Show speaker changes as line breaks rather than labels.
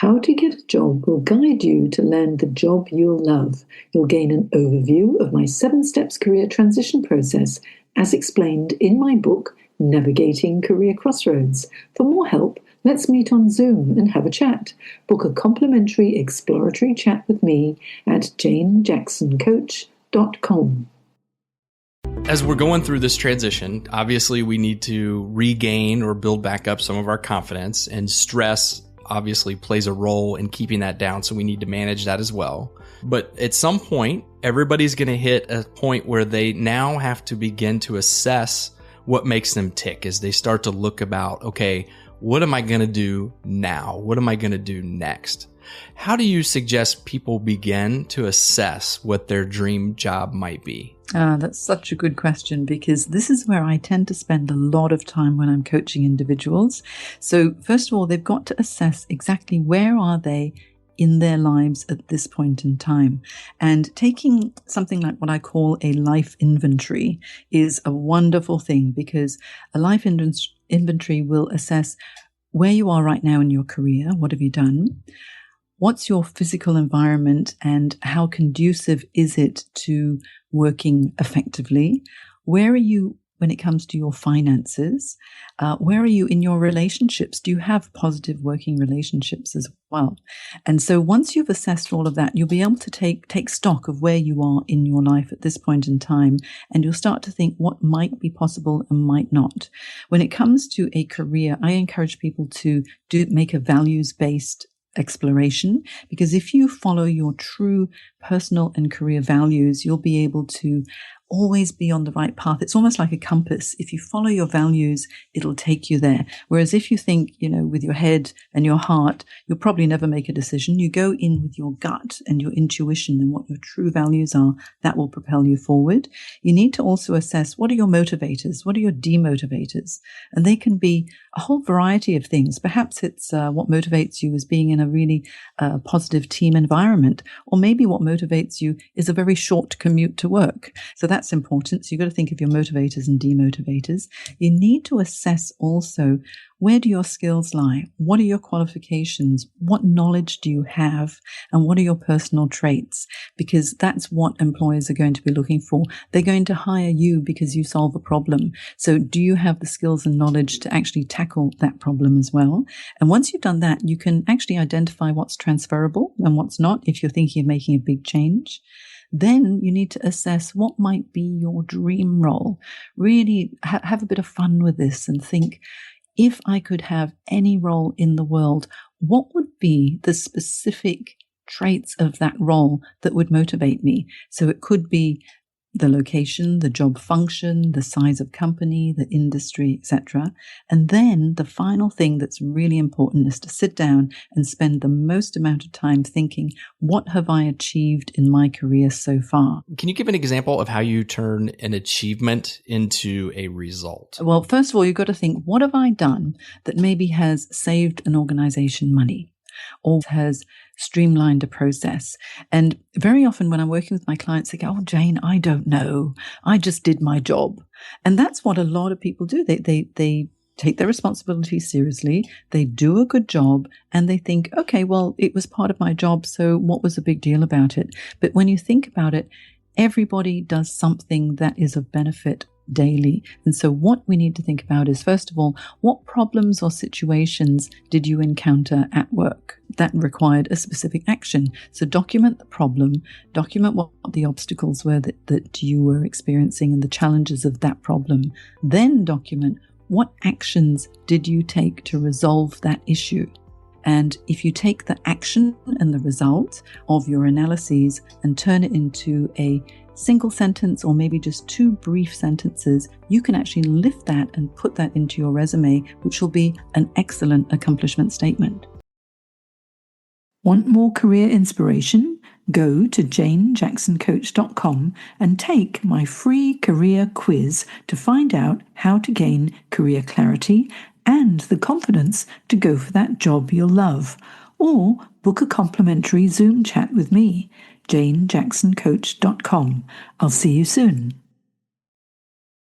How to Get a Job will guide you to land the job you'll love. You'll gain an overview of my 7 steps career transition process, as explained in my book, Navigating Career Crossroads. For more help, let's meet on Zoom and have a chat. Book a complimentary exploratory chat with me at janejacksoncoach.com.
As we're going through this transition, obviously we need to regain or build back up some of our confidence, and stress obviously plays a role in keeping that down. So we need to manage that as well. But at some point, everybody's going to hit a point where they now have to begin to assess what makes them tick as they start to look about, okay, what am I going to do now? What am I going to do next? How do you suggest people begin to assess what their dream job might be?
That's such a good question, because this is where I tend to spend a lot of time when I'm coaching individuals. So first of all, they've got to assess exactly where are they in their lives at this point in time. And taking something like what I call a life inventory is a wonderful thing, because a life inventory will assess where you are right now in your career. What have you done? What's your physical environment and how conducive is it to working effectively? Where are you when it comes to your finances? Where are you in your relationships? Do you have positive working relationships as well? And so once you've assessed all of that, you'll be able to take stock of where you are in your life at this point in time, and you'll start to think what might be possible and might not. When it comes to a career, I encourage people to make a values-based exploration, because if you follow your true personal and career values, you'll be able to always be on the right path. It's almost like a compass. If you follow your values, it'll take you there. Whereas if you think, with your head and your heart, you'll probably never make a decision. You go in with your gut and your intuition and what your true values are. That will propel you forward. You need to also assess, what are your motivators? What are your demotivators? And they can be a whole variety of things. Perhaps it's what motivates you is being in a really positive team environment. Or maybe what motivates you is a very short commute to work. So that's important. So you've got to think of your motivators and demotivators. You need to assess also, where do your skills lie? What are your qualifications? What knowledge do you have? And what are your personal traits? Because that's what employers are going to be looking for. They're going to hire you because you solve a problem. So do you have the skills and knowledge to actually tackle that problem as well? And once you've done that, you can actually identify what's transferable and what's not if you're thinking of making a big change. Then you need to assess what might be your dream role. Really have a bit of fun with this and think, if I could have any role in the world, what would be the specific traits of that role that would motivate me? So it could be the location, the job function, the size of company, the industry, etc. And then the final thing that's really important is to sit down and spend the most amount of time thinking, what have I achieved in my career so far?
Can you give an example of how you turn an achievement into a result?
Well, first of all, you've got to think, what have I done that maybe has saved an organization money, or has streamlined a process? And very often when I'm working with my clients, they go, oh, Jane, I don't know. I just did my job. And that's what a lot of people do. They take their responsibility seriously. They do a good job and they think, okay, well, it was part of my job. So what was the big deal about it? But when you think about it, everybody does something that is of benefit daily. And so what we need to think about is, first of all, what problems or situations did you encounter at work that required a specific action? So document the problem, document what the obstacles were that you were experiencing and the challenges of that problem. Then document what actions did you take to resolve that issue. And if you take the action and the result of your analyses and turn it into a single sentence or maybe just 2 brief sentences, you can actually lift that and put that into your resume, which will be an excellent accomplishment statement.
Want more career inspiration? Go to janejacksoncoach.com and take my free career quiz to find out how to gain career clarity and the confidence to go for that job you'll love. Or book a complimentary Zoom chat with me, janejacksoncoach.com. I'll see you soon.